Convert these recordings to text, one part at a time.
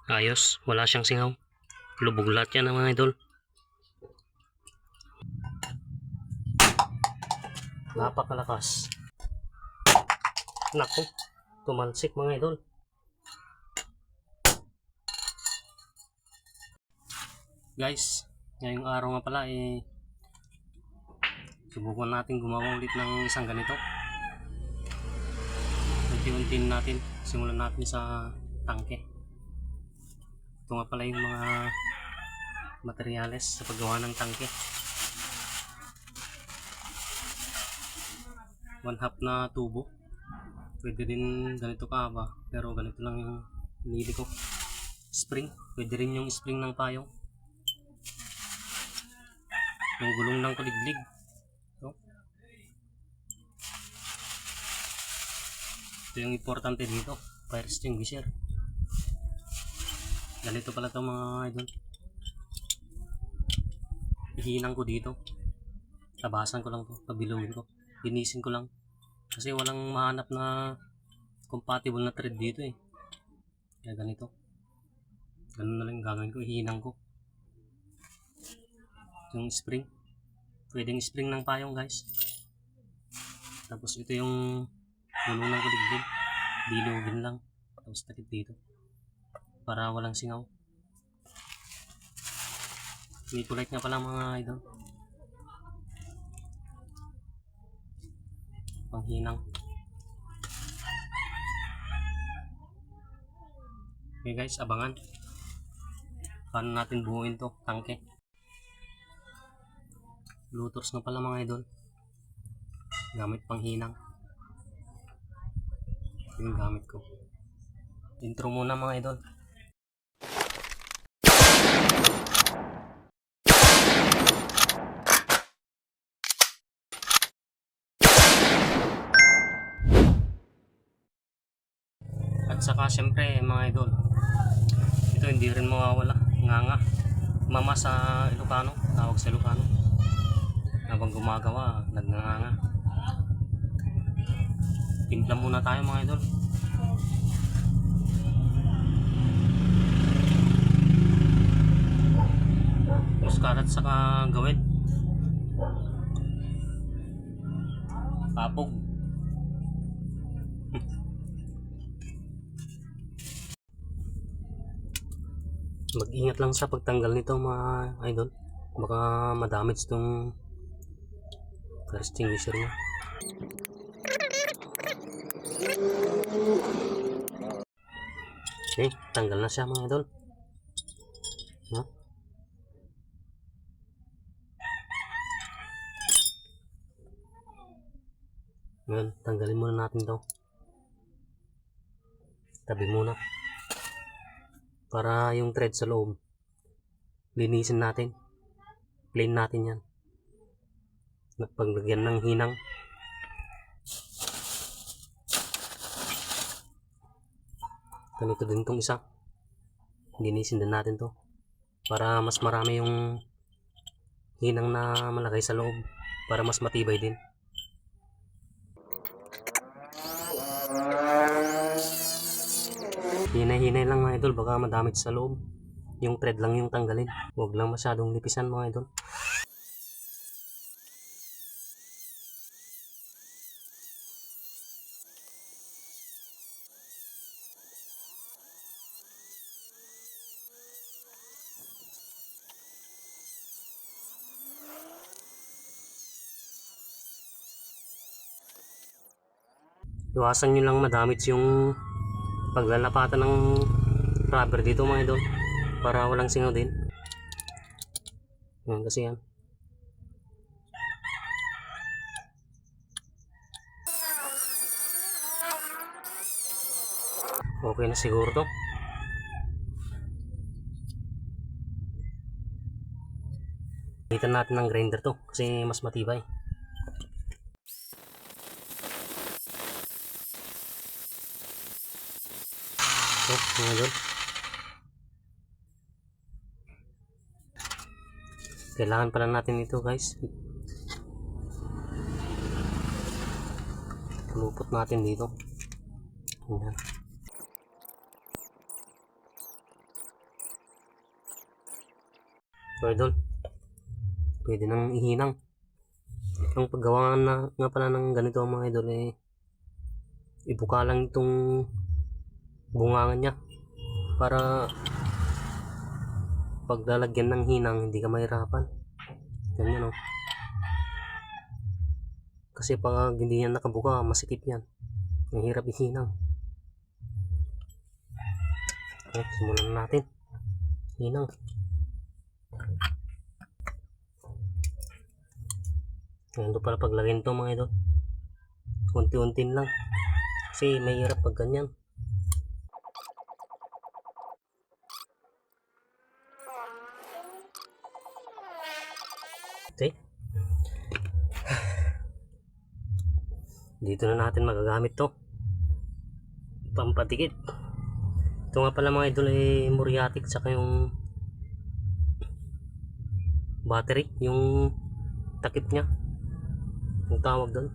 Ayos, wala siyang singaw. Lubog lahat yan mga idol. Napakalakas. Naku, tumalsik mga idol. Guys, ngayong araw nga pala subukan natin gumawa ulit ng isang ganito. Unti-unti natin, simulan natin sa tangke. Ito nga pala yung mga materyales sa paggawa ng tangke. 1/2 na tubo. Pwede din ganito kahaba, pero ganito lang yung pinili ko. Spring, pwede rin yung spring ng payong. Yung gulong ng kuliglig. Ito yung importante dito, fire extinguisher. Ganito pala ito mga idol. Ihinang ko dito. Tabasan ko lang to, pabilugin ko. Linisin ko lang. Kasi walang mahanap na compatible na thread dito eh. Kaya ganito. Ganun na lang gagawin ko, ihinang ko. Yung spring. Pwedeng spring ng payong guys. Tapos ito yung gulong ng kuliglig. Bilugin lang. Tapos takip dito. Para walang singaw. May kulay nga pala mga idol. Panghinang. Okay guys, abangan. Paano natin buuin to, tangke. Lutors nga pala mga idol. Gamit panghinang. Yung gamit ko. Intro muna mga idol. At saka syempre mga idol, ito hindi rin mawawala, nganga. Mama sa Ilocano, tawag sa Ilocano. Habang gumagawa, nagnanganga. Timpla muna tayo mga idol. Muskarat saka gawin. Papog. Mag-ingat lang sa pagtanggal nito mga idol. Baka madamage itong fire extinguisher niya. Okay, tanggal na siya mga idol. No? Ngayon, tanggalin muna natin to. Tabi muna. Para yung thread sa loob, linisin natin. Plain natin yan. Paglagyan ng hinang. Ganito din itong isa. Linisin din natin to. Para mas marami yung hinang na malagay sa loob. Para mas matibay din. Hinay-hinay lang mga idol, baka madamage sa loob. Yung thread lang yung tanggalin. Huwag lang masyadong lipisan mga idol. Iwasan nyo lang madamage yung paglalapatan ng rubber dito mga idol, para walang singaw din. Yan kasi yan. Okay na siguro to. Gamitan natin ng grinder to kasi mas matibay. Mga idol, kailangan pala natin ito guys. Lupot natin dito. Ayan. So idol, pwede nang ihinang. Ang paggawa nga pala ng ganito mga idol eh, ibuka lang itong bungangan niya para pag lalagyan ng hinang hindi ka mahirapan. Ganyan o. Kasi pag hindi yan nakabuka, masikip yan. Ang hirap ihinang. Okay, simulan na natin. Hinang. Ganito pala paglagyan ito mga idol. Unti-untin lang. Kasi may hirap pag ganyan. Okay. Dito na natin magagamit to. Pampatikit. Ito nga pala mga idol ay muriatic saka yung battery, yung takip niya. Yung tawag doon.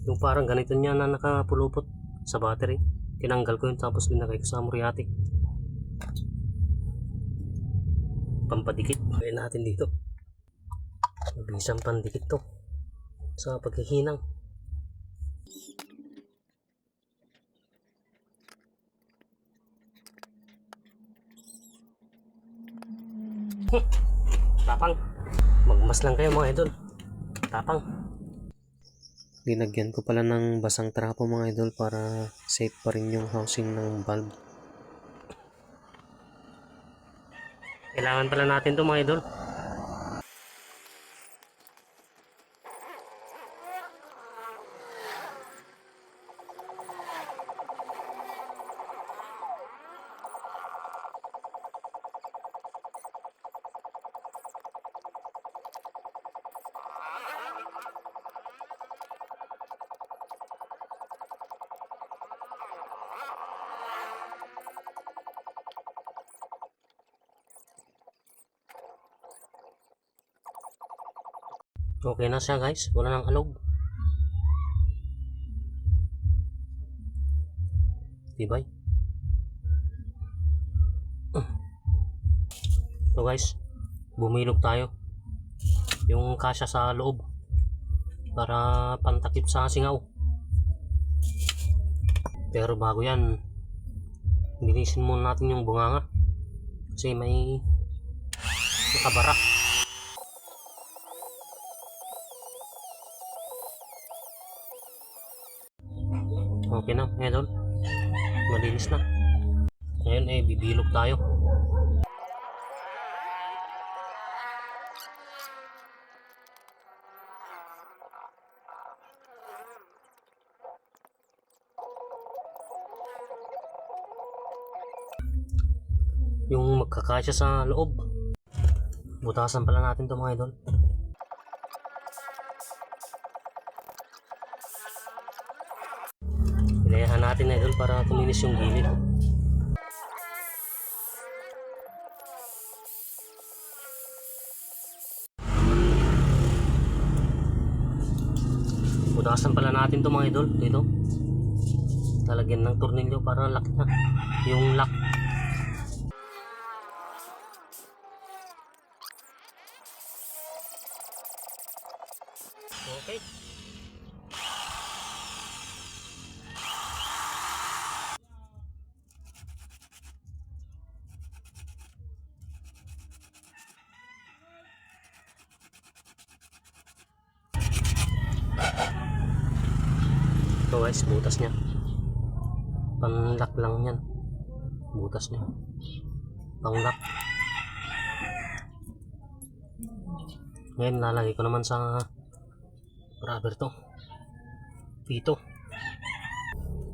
Yung parang ganito niya na nakapulupot sa battery. Tinanggal ko yun tapos linagay ko sa muriatic. Pampadikit. Gawin natin dito. Mabilisang pandikit to sa paghihinang. Tapang. Magmas lang kayo mga idol. Tapang. Linagyan ko pala ng basang trapo mga idol para safe pa rin yung housing ng valve. Kailangan pala natin to mga idol. Okay na siya guys, wala nang alog. Diba? So guys, bumilog tayo. Yung kasya sa loob para pantakip sa singaw. Pero bago yan, linisin muna natin yung bunganga kasi may nakabara. Okay na, idol. Malinis na. Ngayon eh, bibilog tayo. Yung magkakasya sa loob. Butasan pala natin to mga idol. Ilayahan natin idol para kuminis yung gilid. Butasan pala natin to mga idol. Dito. Lalagyan ng tornilyo para lock na. Yung lock. Okay. Ito guys, butas niya. Panlock lang yan. Butas niya. Panglock. Ngayon lalagay ko naman sa rubber to. Dito.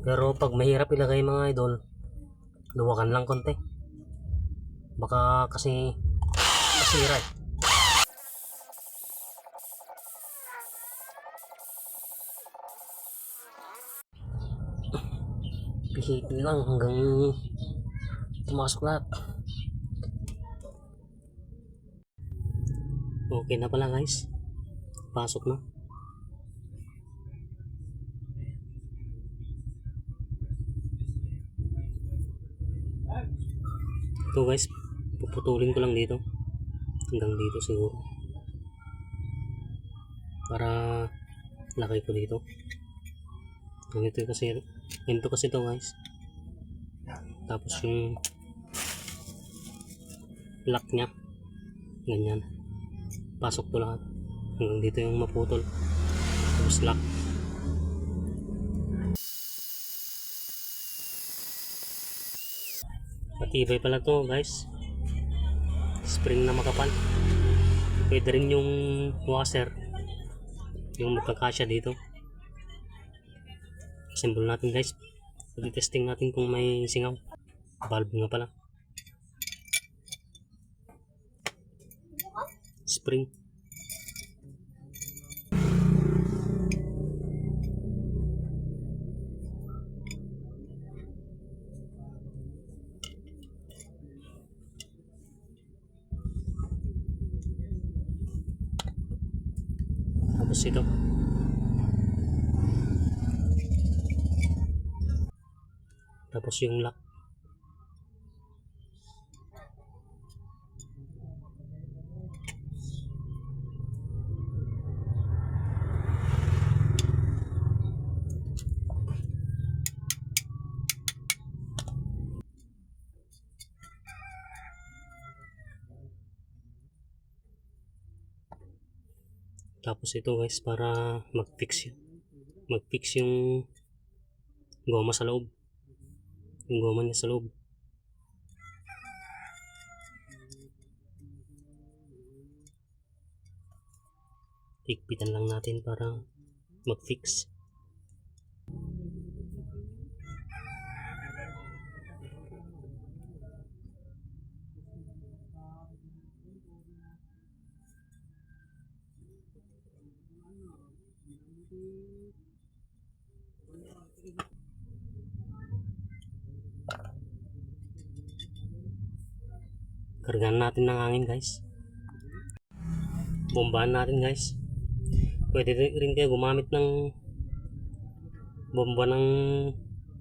Pero pag mahirap ilagay mga idol, luwakan lang konti. Baka kasi masira eh. Pihitin lang hanggang pumasok lahat. Okay na pala guys. Pasok na. Ito guys, puputulin ko lang dito. hanggang dito siguro, para laki ko dito. Ganito kasi to guys. Tapos yung lock nya ganyan, pasok to lahat hanggang dito yung maputol, tapos lock. Matibay pala to guys, spring na makapal. Pwede rin yung washer yung magkakasya dito. Assemble natin guys, i-testing natin kung may singaw. Valve nga pala, spring. Tapos ito, tapos yung lock. Tapos ito guys, para mag-fix yung goma sa loob, yung goma niya sa loob. Higpitan lang natin para mag-fix. Kargahan natin ng hangin guys, bombahan natin guys. Pwede rin kayo gumamit ng bomba ng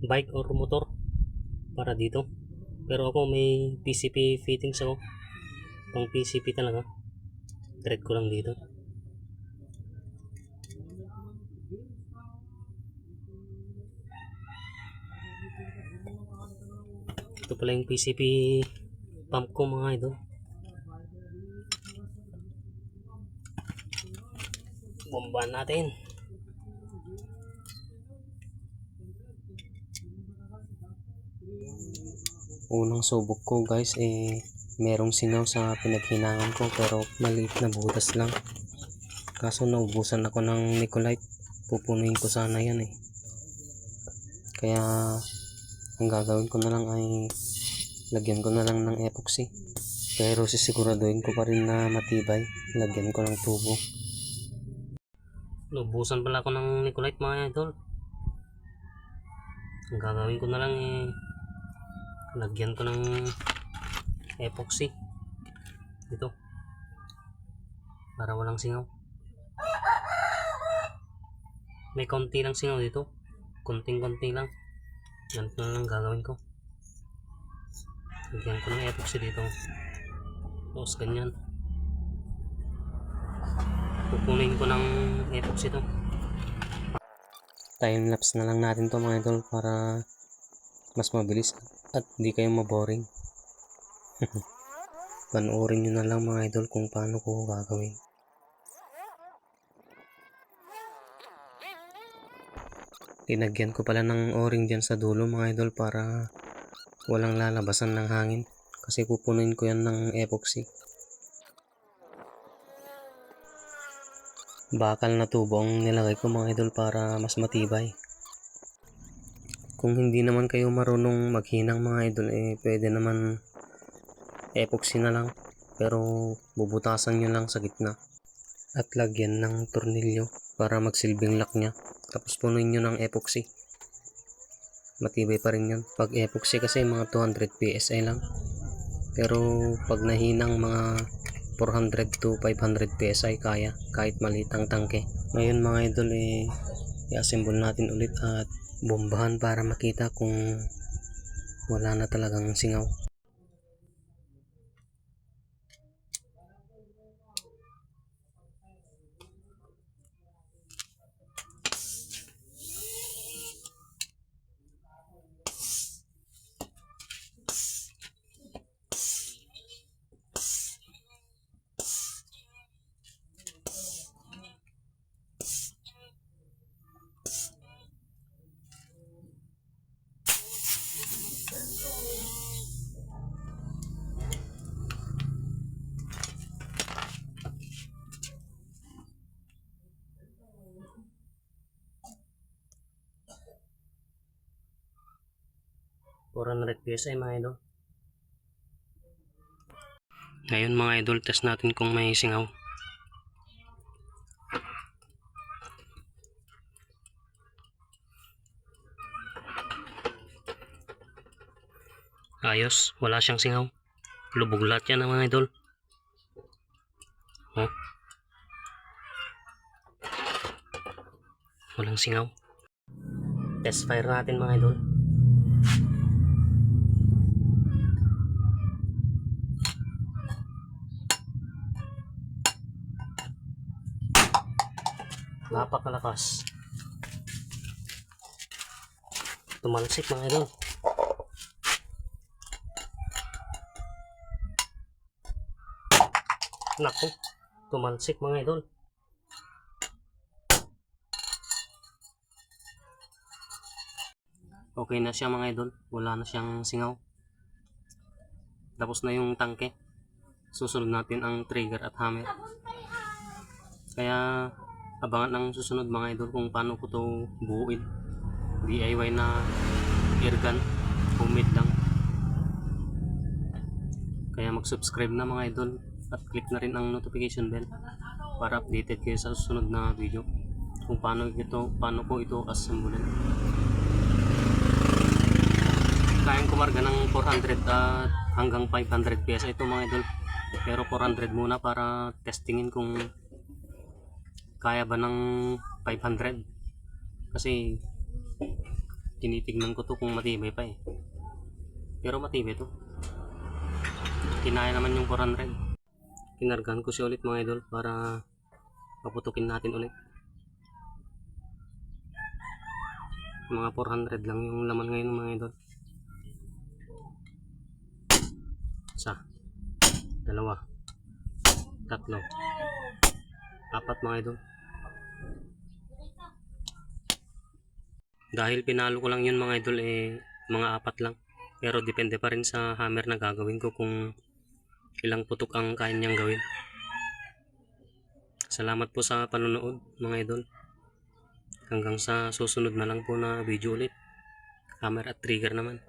bike or motor para dito, pero ako may PCP fittings ako, pang PCP talaga. Thread ko lang dito. Ito pala yung PCP pump ko mga idol. Bombahan natin. Unang subok ko guys, merong singaw sa pinaghinangan ko, pero maliit na butas lang. Kaso naubusan ako ng Nicolite, pupunuin ko sana yan Kaya ang gagawin ko na lang ay lagyan ko na lang ng epoxy, pero sisiguraduhin ko pa rin na matibay. Lagyan ko ng tubo. Naubusan pala ako ng Nicolite mga idol. Ang gagawin ko na lang lagyan ko ng epoxy dito para walang singaw. May konti lang singaw dito, konting-konti lang. Ganito na lang gagawin ko. Lagyan ko ng epoxy dito, tapos ganyan. Pupunin ko ng epoxy to. Time lapse na lang natin to mga idol, para mas mabilis at hindi kayo maboring. Panoorin nyo na lang mga idol kung paano ko gagawin. Tinagyan ko pala ng o-ring dyan sa dulo mga idol, para walang lalabasan ng hangin, kasi pupunuin ko yan ng epoxy. Bakal na tubo ang nilagay ko mga idol, para mas matibay. Kung hindi naman kayo marunong maghinang mga idol, pwede naman epoxy na lang, pero bubutasan nyo lang sa gitna at lagyan ng tornilyo para magsilbing lock nya, tapos punuin nyo ng epoxy. Matibay pa rin yun. Pag epoxy kasi mga 200 PSI lang, pero pag nahinang mga 400 to 500 PSI kaya, kahit maliit ang tangke. Ngayon mga idol, i-assemble natin ulit at bombahan para makita kung wala na talagang singaw. 400 PSI mga idol. Ngayon mga idol, test natin kung may singaw. Ayos, wala siyang singaw. Lubog lahat yan mga idol. Oh. Walang singaw. Test fire natin mga idol. Napakalakas. Tumalsik mga idol. Naku, tumalsik mga idol. Okay na siya mga idol. Wala na siyang singaw. Tapos na yung tangke. Susunod natin ang trigger at hammer. Kaya abangan ang susunod mga idol kung paano ko to buuin. DIY na airgun. Homemade lang. Kaya mag-subscribe na mga idol. At click na rin ang notification bell para updated kayo sa susunod na video kung paano ko ito assemblein. Kayang kumarga ng 400 at hanggang 500 PSI ito mga idol, pero 400 muna para testingin kung kaya ba ng 500 kasi tinitignan ko to kung matibay pa eh, pero matibay to, kinaya naman yung 400. Kinargahan ko siya ulit mga idol para paputukin natin ulit. Mga 400 lang yung laman ngayon mga idol. Isa, dalawa, tatlo, apat mga idol. Dahil pinalo ko lang yun mga idol mga apat lang. Pero depende pa rin sa hammer na gagawin ko kung ilang putok ang kaya niyang gawin. Salamat po sa panonood mga idol. Hanggang sa susunod na lang po na video ulit. Hammer at trigger naman.